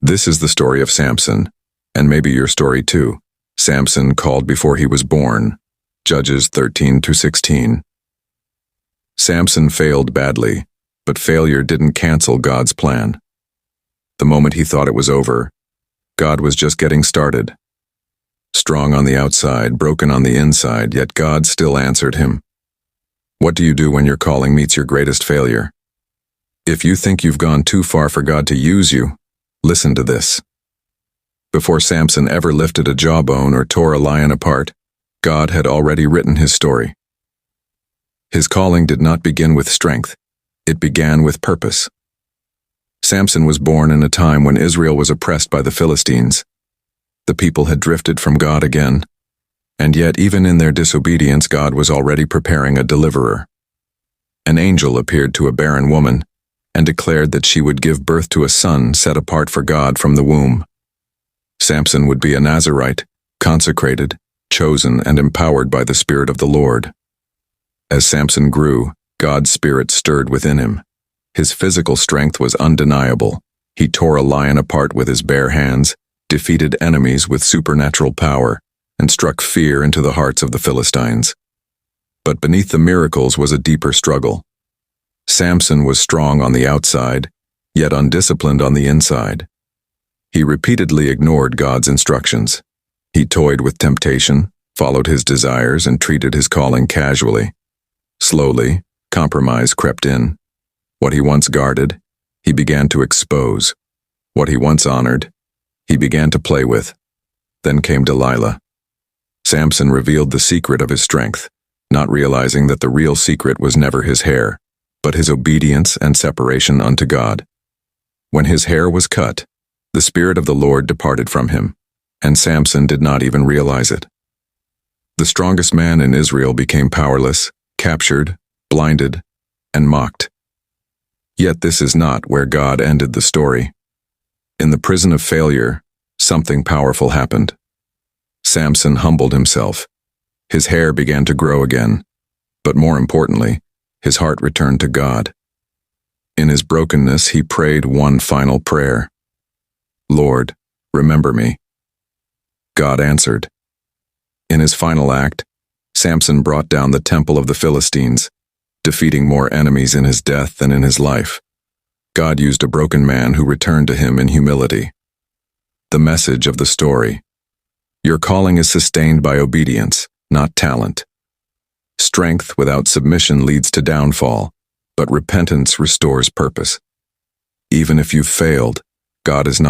This is the story of Samson, and maybe your story too. Samson called before he was born. Judges 13-16. Samson failed badly, but failure didn't cancel God's plan. The moment he thought it was over, God was just getting started. Strong on the outside, broken on the inside, yet God still answered him. What do you do when your calling meets your greatest failure? If you think you've gone too far for God to use you, listen to this. Before Samson ever lifted a jawbone or tore a lion apart, God had already written his story. His calling did not begin with strength. It began with purpose. Samson was born in a time when Israel was oppressed by the Philistines. The people had drifted from God again, and yet even in their disobedience, God was already preparing a deliverer. An angel appeared to a barren woman and declared that she would give birth to a son set apart for God from the womb. Samson would be a Nazirite, consecrated, chosen, and empowered by the Spirit of the Lord. As Samson grew, God's Spirit stirred within him. His physical strength was undeniable. He tore a lion apart with his bare hands, defeated enemies with supernatural power, and struck fear into the hearts of the Philistines. But beneath the miracles was a deeper struggle. Samson was strong on the outside, yet undisciplined on the inside. He repeatedly ignored God's instructions. He toyed with temptation, followed his desires, and treated his calling casually. Slowly, compromise crept in. What he once guarded, he began to expose. What he once honored, he began to play with. Then came Delilah. Samson revealed the secret of his strength, not realizing that the real secret was never his hair, but his obedience and separation unto God. When his hair was cut, the Spirit of the Lord departed from him, and Samson did not even realize it. The strongest man in Israel became powerless, captured, blinded, and mocked. Yet this is not where God ended the story. In the prison of failure, something powerful happened. Samson humbled himself. His hair began to grow again, but more importantly, his heart returned to God. In his brokenness, he prayed one final prayer. Lord, remember me. God answered. In his final act, Samson brought down the temple of the Philistines, defeating more enemies in his death than in his life. God used a broken man who returned to him in humility. The message of the story: your calling is sustained by obedience, not talent. Strength without submission leads to downfall, but repentance restores purpose. Even if you've failed, God is not